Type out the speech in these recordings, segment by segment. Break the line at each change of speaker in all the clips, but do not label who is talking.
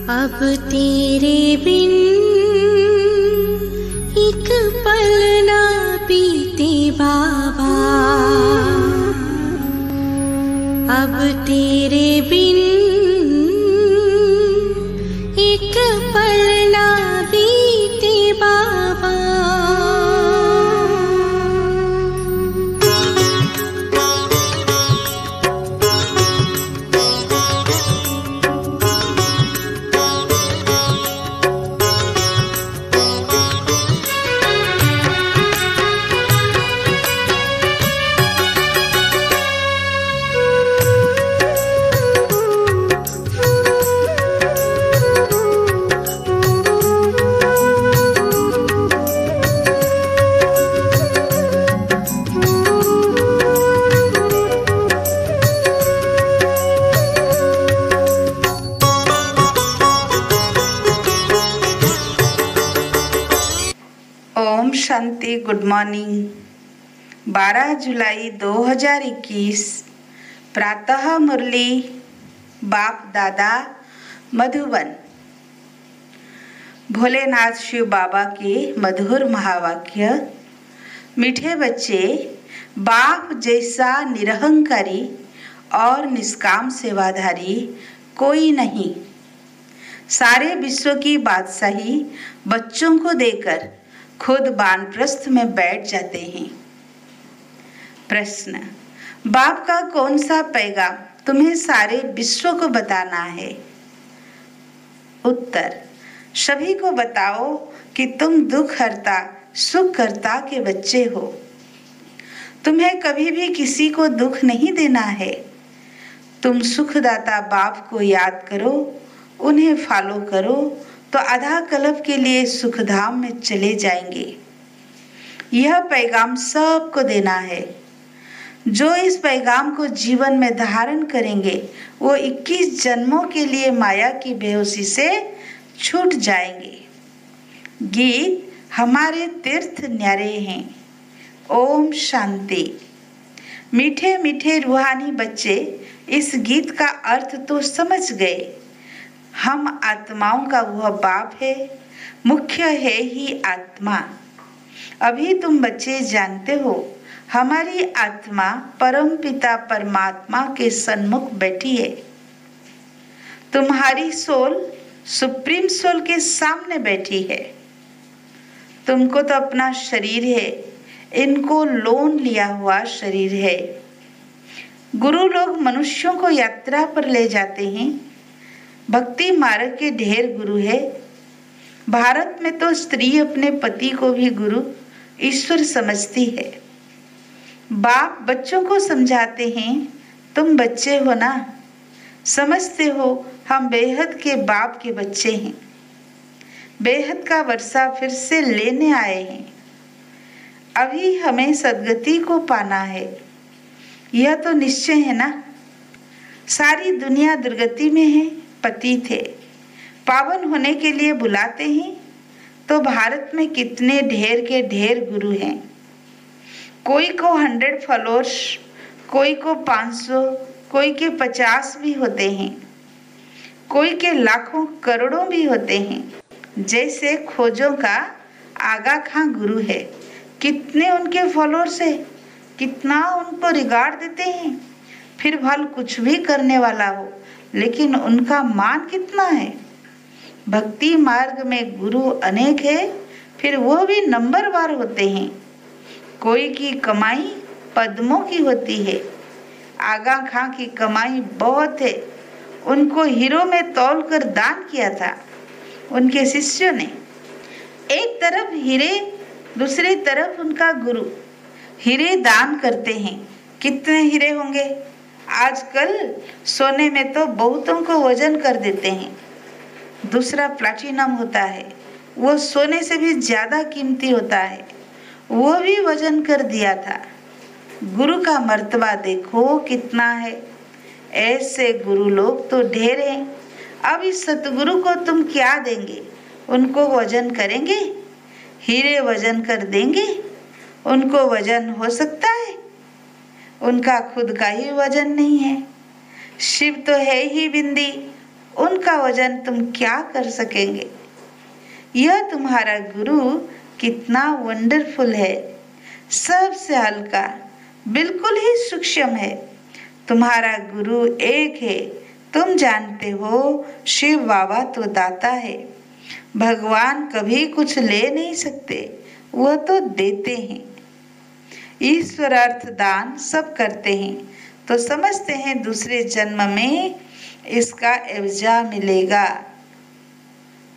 अब तेरे बिन एक पल ना बीते बाबा, अब तेरे बिन एक पल ना बीते बाबा।
ओम शांति। Good morning. 12 जुलाई 2021 प्रातः मुरली बाप दादा मधुबन। भोलेनाथ शिव बाबा के मधुर महावाक्य। मीठे बच्चे, बाप जैसा निरहंकारी और निष्काम सेवाधारी कोई नहीं। सारे विश्व की बादशाही बच्चों को देकर खुद वानप्रस्थ में बैठ जाते हैं। प्रश्न, बाप का कौन सा पैगाम तुम्हें सारे विश्व को बताना है? उत्तर, सभी को बताओ कि तुम दुख हरता सुख करता के बच्चे हो। तुम्हें कभी भी किसी को दुख नहीं देना है। तुम सुखदाता बाप को याद करो, उन्हें फॉलो करो तो आधा कल्प के लिए सुखधाम में चले जाएंगे। यह पैगाम सबको देना है। जो इस पैगाम को जीवन में धारण करेंगे वो 21 जन्मों के लिए माया की बेहोशी से छूट जाएंगे। गीत हमारे तीर्थ न्यारे हैं। ओम शांति। मीठे मीठे रूहानी बच्चे, इस गीत का अर्थ तो समझ गए। हम आत्माओं का वह बाप है, मुख्य है ही आत्मा। अभी तुम बच्चे जानते हो, हमारी आत्मा परम पिता परमात्मा के सन्मुख बैठी है। तुम्हारी सोल सुप्रीम सोल के सामने बैठी है। तुमको तो अपना शरीर है, इनको लोन लिया हुआ शरीर है। गुरु लोग मनुष्यों को यात्रा पर ले जाते हैं। भक्ति मार्ग के ढेर गुरु है। भारत में तो स्त्री अपने पति को भी गुरु ईश्वर समझती है। बाप बच्चों को समझाते हैं, तुम बच्चे हो ना, समझते हो हम बेहद के बाप के बच्चे हैं। बेहद का वर्षा फिर से लेने आए हैं। अभी हमें सद्गति को पाना है, यह तो निश्चय है ना। सारी दुनिया दुर्गति में है। पति थे, पावन होने के लिए बुलाते हैं। तो भारत में कितने ढेर के ढेर गुरु हैं। कोई को 100 फॉलोअर्स, कोई को 500, कोई के 50 भी होते हैं, कोई के लाखों करोड़ों भी होते हैं। जैसे खोजों का आगा खां गुरु है, कितने उनके फॉलोअर्स है, कितना उनको रिगार्ड देते हैं। फिर भल कुछ भी करने वाला हो, लेकिन उनका मान कितना है। भक्ति मार्ग में गुरु अनेक है, फिर वो भी नंबरवार होते हैं। कोई की कमाई पद्मों की होती है, आगा खां की कमाई बहुत है। उनको हीरो में तौल कर दान किया था उनके शिष्यों ने। एक तरफ हीरे, दूसरी तरफ उनका गुरु। हीरे दान करते हैं, कितने हीरे होंगे। आजकल सोने में तो बहुतों को वजन कर देते हैं। दूसरा प्लैटिनम होता है, वो सोने से भी ज़्यादा कीमती होता है, वो भी वजन कर दिया था। गुरु का मर्तबा देखो कितना है। ऐसे गुरु लोग तो ढेर हैं। अब इस सतगुरु को तुम क्या देंगे? उनको वजन करेंगे? हीरे वजन कर देंगे? उनको वजन हो सकता है? उनका खुद का ही वजन नहीं है। शिव तो है ही बिंदी, उनका वजन तुम क्या कर सकेंगे। यह तुम्हारा गुरु कितना वंडरफुल है, सबसे हल्का, बिल्कुल ही सूक्ष्म है। तुम्हारा गुरु एक है। तुम जानते हो शिव बाबा तो दाता है। भगवान कभी कुछ ले नहीं सकते, वह तो देते हैं। ईश्वर अर्थ दान सब करते हैं, तो समझते हैं दूसरे जन्म में इसका एवजा मिलेगा।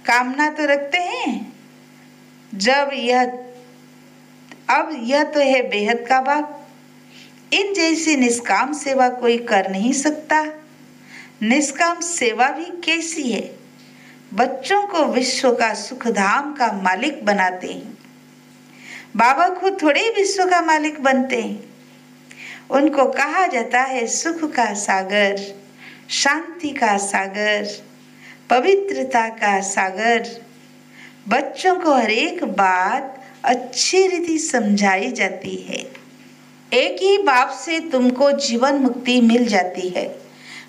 कामना तो रखते हैं। अब यह तो है बेहद का बाप। इन जैसी निष्काम सेवा कोई कर नहीं सकता। निष्काम सेवा भी कैसी है। बच्चों को विश्व का सुखधाम का मालिक बनाते हैं। बाबा खुद थोड़े विश्व का मालिक बनते हैं। उनको कहा जाता है सुख का सागर, शांति का सागर, पवित्रता का सागर। बच्चों को हर एक बात अच्छी रीति समझाई जाती है। एक ही बाप से तुमको जीवन मुक्ति मिल जाती है।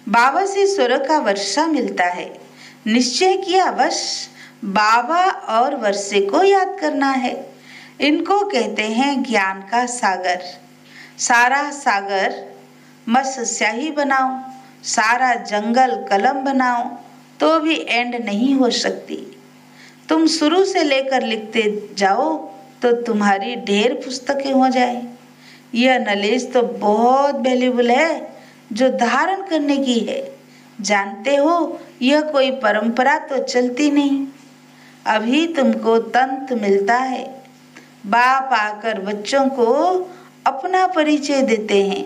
बाबा से स्वर्ग का वर्षा मिलता है। निश्चय किया बस बाबा और वर्षे को याद करना है। इनको कहते हैं ज्ञान का सागर। सारा सागर मस्त स्याही बनाओ, सारा जंगल कलम बनाओ, तो भी एंड नहीं हो सकती। तुम शुरू से लेकर लिखते जाओ तो तुम्हारी ढेर पुस्तकें हो जाए। यह नॉलेज तो बहुत वैल्यूबल है, जो धारण करने की है। जानते हो यह कोई परंपरा तो चलती नहीं। अभी तुमको तंत्र मिलता है। बाप आकर बच्चों को अपना परिचय देते हैं,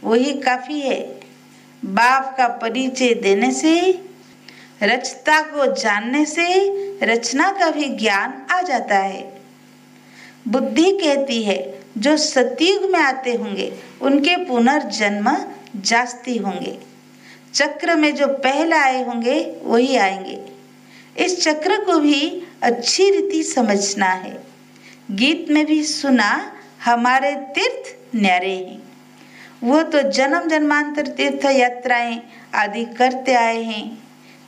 वही काफी है। बाप का परिचय देने से, रचता को जानने से रचना का भी ज्ञान आ जाता है। बुद्धि कहती है जो सतयुग में आते होंगे उनके पुनर्जन्म जास्ती होंगे। चक्र में जो पहले आए होंगे वही आएंगे। इस चक्र को भी अच्छी रीति समझना है। गीत में भी सुना हमारे तीर्थ न्यारे हैं। वो तो जन्म जन्मांतर तीर्थ यात्राएं आदि करते आए हैं।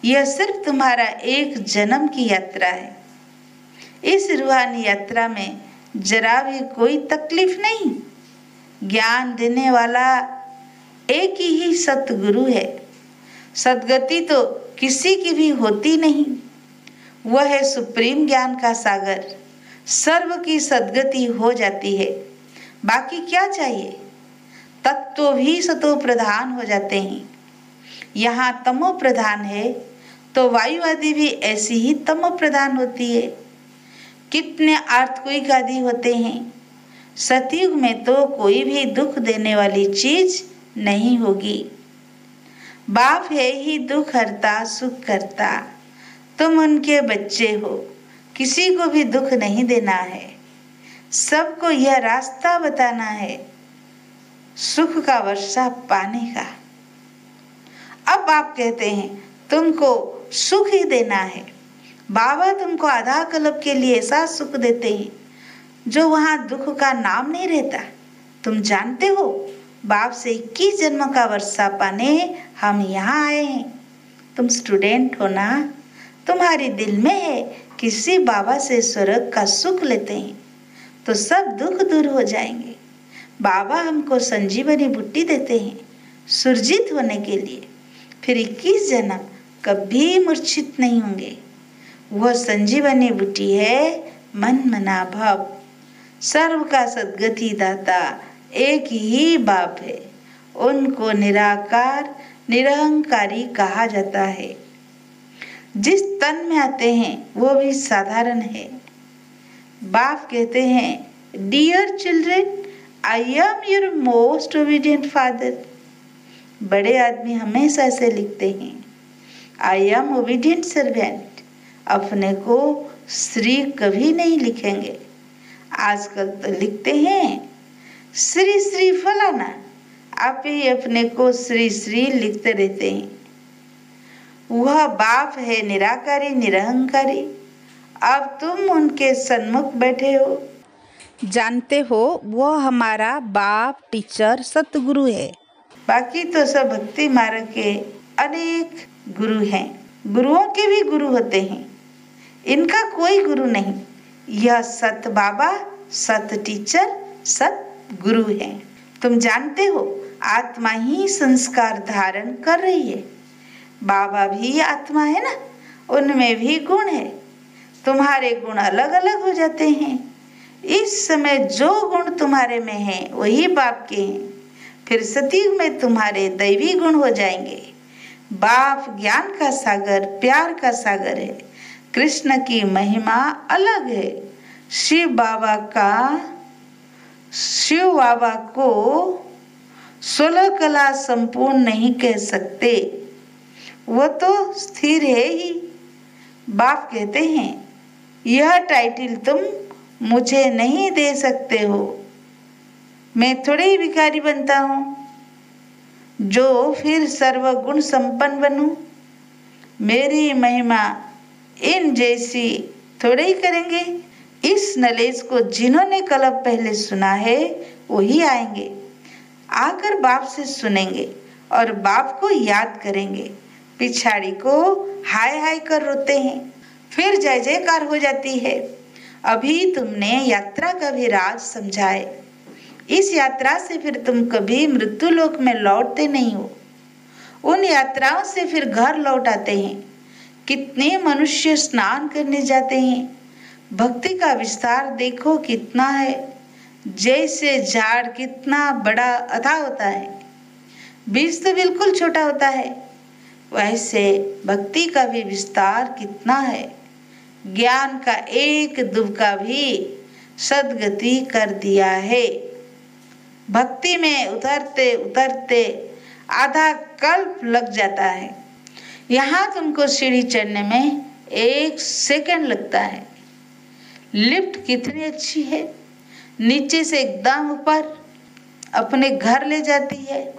यह सिर्फ तुम्हारा एक जन्म की यात्रा है। इस रूहानी यात्रा में जरा भी कोई तकलीफ नहीं। ज्ञान देने वाला एक ही सतगुरु है। सदगति तो किसी की भी होती नहीं। वह है सुप्रीम ज्ञान का सागर। सर्व की सदगति हो जाती है। बाकी क्या चाहिए। तत्व भी सतो प्रधान हो जाते हैं। यहाँ तमो प्रधान है तो वायु आदि भी ऐसी ही तमो प्रधान होती है। कितने अर्थक्वेक आदि होते हैं। सतयुग में तो कोई भी दुख देने वाली चीज नहीं होगी। बाप है ही दुख हरता सुख करता। तुम उनके बच्चे हो, किसी को भी दुख नहीं देना है। सबको यह रास्ता बताना है सुख का वर्षा पाने का। अब आप कहते हैं तुमको सुख ही देना है। बाबा तुमको आधा कल्प के लिए ऐसा सुख देते हैं जो वहां दुख का नाम नहीं रहता। तुम जानते हो बाप से 21 जन्म का वर्षा पाने हम यहाँ आए हैं। तुम स्टूडेंट हो ना, तुम्हारे दिल में है किसी बाबा से स्वर्ग का सुख लेते हैं तो सब दुख दूर हो जाएंगे। बाबा हमको संजीवनी बुट्टी देते हैं सुरजित होने के लिए। फिर 21 जन्म कभी मूर्छित नहीं होंगे। वह संजीवनी बुट्टी है मन मना भाव। सर्व का सद्गति दाता एक ही बाप है। उनको निराकार निरहंकारी कहा जाता है। जिस तन में आते हैं वो भी साधारण है। बाप कहते हैं dear children, I am your most obedient father. बड़े आदमी हमेशा ऐसे लिखते हैं आई एम ओबीडियंट सर्वेंट। अपने को श्री कभी नहीं लिखेंगे। आजकल तो लिखते हैं श्री श्री फलाना। आप ही अपने को श्री श्री लिखते रहते हैं। वह बाप है निराकारी निरहंकारी। अब तुम उनके सन्मुख बैठे हो। जानते हो वो हमारा बाप टीचर सतगुरु है। बाकी तो सब भक्ति मार्ग के अनेक गुरु हैं। गुरुओं के भी गुरु होते हैं, इनका कोई गुरु नहीं। यह सत बाबा, सत टीचर, सत गुरु है। तुम जानते हो आत्मा ही संस्कार धारण कर रही है। बाबा भी आत्मा है ना, उनमें भी गुण है। तुम्हारे गुण अलग अलग हो जाते हैं। इस समय जो गुण तुम्हारे में है वही बाप के हैं। फिर सतयुग में तुम्हारे दैवी गुण हो जाएंगे। बाप ज्ञान का सागर, प्यार का सागर है। कृष्ण की महिमा अलग है। शिव बाबा को 16 कला संपूर्ण नहीं कह सकते, वो तो स्थिर है ही। बाप कहते हैं यह टाइटल तुम मुझे नहीं दे सकते हो। मैं थोड़े ही भिखारी बनता हूँ जो फिर सर्वगुण संपन्न बनूं। मेरी महिमा इन जैसी थोड़े ही करेंगे। इस नॉलेज को जिन्होंने कल पहले सुना है वही आएंगे, आकर बाप से सुनेंगे और बाप को याद करेंगे। पिछाड़ी को हाय हाय कर रोते हैं, फिर जय जयकार हो जाती है। अभी तुमने यात्रा का भी राज समझा है। इस यात्रा से फिर तुम कभी मृत्यु लोक में लौटते नहीं हो। उन यात्राओं से फिर घर लौट आते हैं। कितने मनुष्य स्नान करने जाते हैं। भक्ति का विस्तार देखो कितना है। जैसे झाड़ कितना बड़ा अथाह होता है, बीज तो बिल्कुल छोटा होता है, वैसे भक्ति का भी विस्तार कितना है। ज्ञान का एक दुबका भी सद्गति कर दिया है। भक्ति में उतरते उतरते आधा कल्प लग जाता है। यहाँ तुमको सीढ़ी चढ़ने में 1 सेकंड लगता है। लिफ्ट कितनी अच्छी है, नीचे से एकदम ऊपर अपने घर ले जाती है।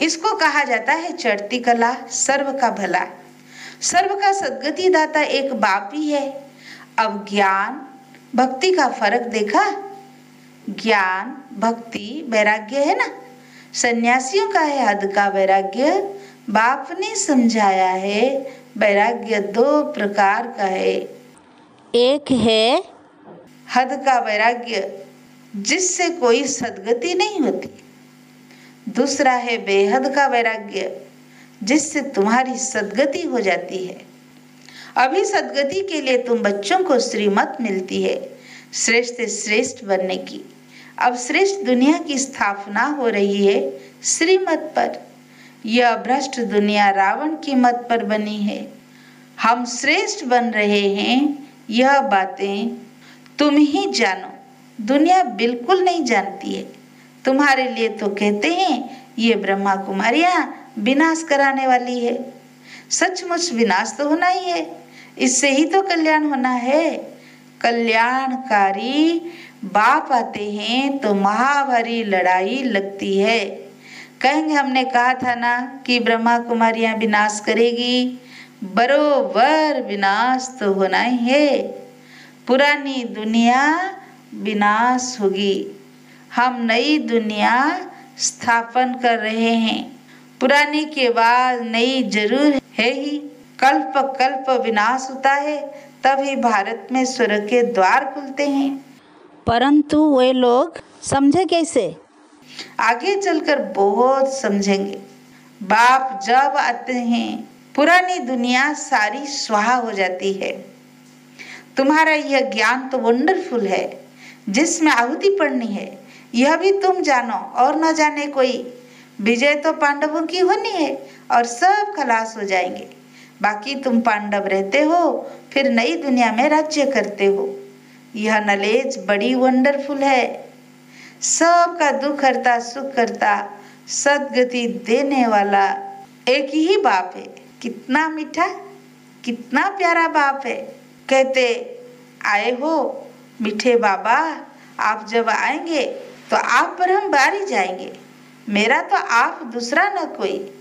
इसको कहा जाता है चढ़ती कला, सर्व का भला। सर्व का सद्गति दाता एक बाप ही है। अब ज्ञान भक्ति का फर्क देखा। ज्ञान भक्ति वैराग्य है ना, सन्यासियों का है हद का वैराग्य। बाप ने समझाया है वैराग्य 2 प्रकार का है। एक है हद का वैराग्य जिससे कोई सद्गति नहीं होती। दूसरा है बेहद का वैराग्य जिससे तुम्हारी सद्गति हो जाती है। अभी सद्गति के लिए तुम बच्चों को श्रीमत मिलती है श्रेष्ठ से श्रेष्ठ बनने की। अब श्रेष्ठ दुनिया की स्थापना हो रही है श्रीमत पर। यह भ्रष्ट दुनिया रावण की मत पर बनी है। हम श्रेष्ठ बन रहे हैं, यह बातें तुम ही जानो, दुनिया बिल्कुल नहीं जानती है। तुम्हारे लिए तो कहते हैं ये ब्रह्मा कुमारियां विनाश कराने वाली है। सचमुच विनाश तो होना ही है, इससे ही तो कल्याण होना है। कल्याणकारी बाप आते हैं तो महाभारी लड़ाई लगती है। कहेंगे हमने कहा था ना कि ब्रह्मा कुमारियां विनाश करेगी, बरोबर विनाश तो होना ही है। पुरानी दुनिया विनाश होगी, हम नई दुनिया स्थापन कर रहे हैं। पुरानी के बाद नई जरूर है ही। कल्प कल्प विनाश होता है, तभी भारत में स्वर्ग के द्वार खुलते हैं।
परंतु वे लोग समझे कैसे?
आगे चलकर बहुत समझेंगे। बाप जब आते हैं पुरानी दुनिया सारी स्वाहा हो जाती है। तुम्हारा यह ज्ञान तो वंडरफुल है जिसमें आहुति पड़नी है, यह भी तुम जानो और न जाने कोई। विजय तो पांडवों की होनी है और सब खलास हो जाएंगे। बाकी तुम पांडव रहते हो, फिर नई दुनिया में राज्य करते हो। यह नॉलेज बड़ी वंडरफुल है। सबका दुख हरता, सुख करता, सद्गति देने वाला एक ही बाप है। कितना मीठा, कितना प्यारा बाप है। कहते आए हो मीठे बाबा, आप जब आएंगे तो आप पर हम बारी जाएंगे। मेरा तो आप दूसरा न कोई।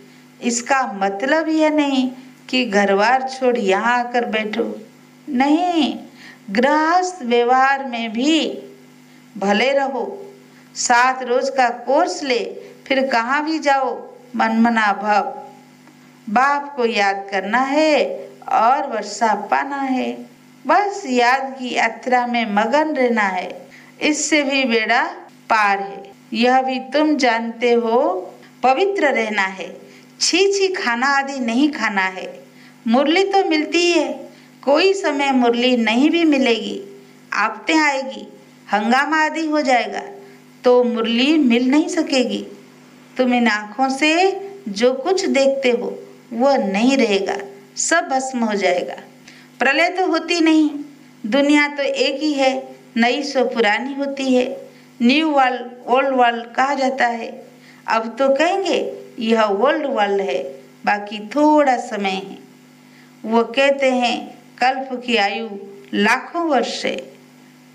इसका मतलब यह नहीं कि घरवार छोड़ यहाँ आकर बैठो, नहीं। गृहस्थ व्यवहार में भी भले रहो। 7 रोज का कोर्स ले, फिर कहाँ भी जाओ मनमना भव। बाप को याद करना है और वर्षा पाना है। बस याद की यात्रा में मगन रहना है, इससे भी बेड़ा पार है। यह भी तुम जानते हो, पवित्र रहना है, छी खाना आदि नहीं खाना है। मुरली तो मिलती है, कोई समय मुरली नहीं भी मिलेगी, आफतें आएगी, हंगामा आदि हो जाएगा तो मुरली मिल नहीं सकेगी। तुम इन आँखों से जो कुछ देखते हो वह नहीं रहेगा, सब भस्म हो जाएगा। प्रलय तो होती नहीं, दुनिया तो एक ही है, नई सो पुरानी होती है। न्यू वर्ल्ड ओल्ड वर्ल्ड कहा जाता है। अब तो कहेंगे यह ओल्ड वर्ल्ड है, बाकी थोड़ा समय है। वो कहते हैं कल्प की आयु लाखों वर्ष है,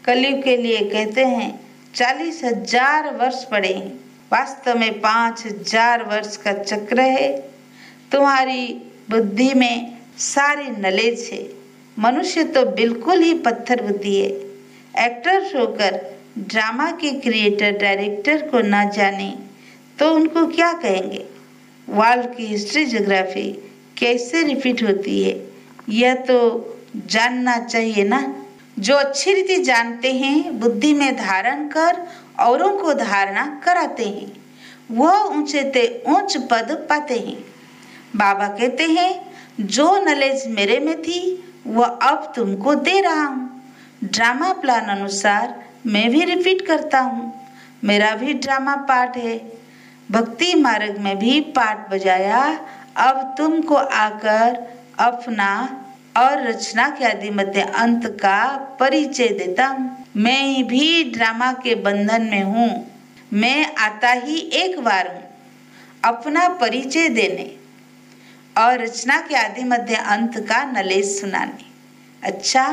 कलयुग के लिए कहते हैं 40,000 वर्ष पड़े हैं। वास्तव में 5,000 वर्ष का चक्र है। तुम्हारी बुद्धि में सारी नॉलेज है। मनुष्य तो बिल्कुल ही पत्थर बुद्धि है। एक्टर होकर ड्रामा के क्रिएटर डायरेक्टर को ना जाने तो उनको क्या कहेंगे। वर्ल्ड की हिस्ट्री ज्योग्राफी कैसे रिपीट होती है यह तो जानना चाहिए ना। जो अच्छी रीति जानते हैं, बुद्धि में धारण कर औरों को धारणा कराते हैं, वह ऊंचे ते ऊंच पद पाते हैं। बाबा कहते हैं जो नॉलेज मेरे में थी वह अब तुमको दे रहा हूँ। ड्रामा प्लान अनुसार मैं भी रिपीट करता हूँ, मेरा भी ड्रामा पार्ट है। भक्ति मार्ग में भी पार्ट बजाया, अब तुमको आकर अपना और रचना के आदि मध्य अंत का परिचय देता हूँ। मैं भी ड्रामा के बंधन में हूँ। मैं आता ही एक बार हूँ अपना परिचय देने और रचना के आदि मध्य अंत का नॉलेज सुनाने। अच्छा,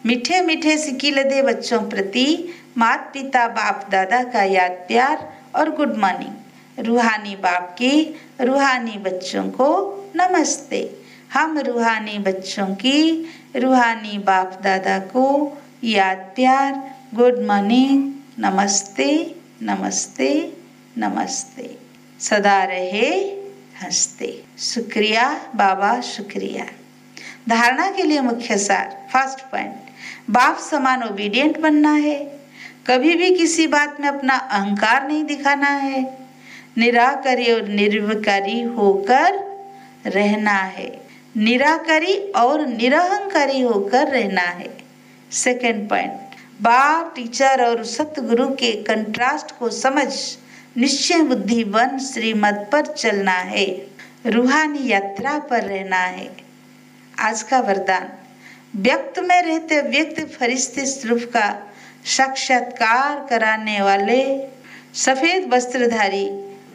मीठे मीठे सिकील दे बच्चों प्रति माता पिता बाप दादा का याद प्यार और गुड मॉर्निंग। रूहानी बाप की रूहानी बच्चों को नमस्ते। हम रूहानी बच्चों की रूहानी बाप दादा को याद प्यार गुड मॉर्निंग, नमस्ते नमस्ते नमस्ते। सदा रहे हंसते। शुक्रिया बाबा, शुक्रिया। धारणा के लिए मुख्य सार। फर्स्ट पॉइंट, बाप समान ओबीडिएंट बनना है। कभी भी किसी बात में अपना अहंकार नहीं दिखाना है। निराकारी और निर्विकारी होकर रहना है। निराकारी और निरहंकारी होकर रहना है। सेकंड पॉइंट, बाप टीचर और सतगुरु के कंट्रास्ट को समझ निश्चय बुद्धि बन श्रीमत पर चलना है। रूहानी यात्रा पर रहना है। आज का वरदान, व्यक्त में रहते व्यक्त फरिश्ते स्वरूप का साक्षात्कार कराने वाले सफेद वस्त्रधारी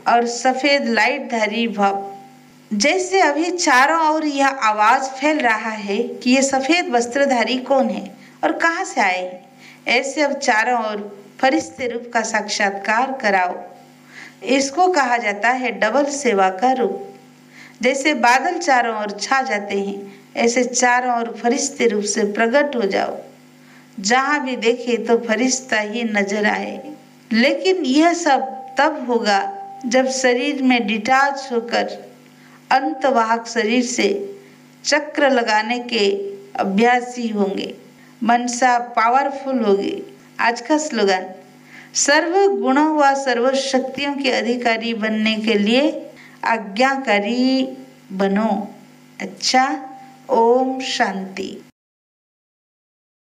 और सफेद लाइटधारी भव। जैसे अभी चारों ओर यह आवाज फैल रहा है कि ये सफेद वस्त्रधारी कौन है और कहाँ से आए हैं, ऐसे अब चारों ओर फरिश्ते रूप का साक्षात्कार कराओ। इसको कहा जाता है डबल सेवा का रूप। जैसे बादल चारों ओर छा जाते हैं, ऐसे चारों ओर फरिश्ते रूप से प्रकट हो जाओ। जहां भी देखे तो फरिश्ता ही नजर आए। लेकिन यह सब तब होगा जब शरीर में डिटैच होकर अंतवाहक शरीर से चक्र लगाने के अभ्यासी होंगे। मनसा पावरफुल होगी। आज का स्लोगन, सर्व गुणों व सर्व शक्तियों के अधिकारी बनने के लिए आज्ञाकारी बनो। अच्छा, ओम शांति।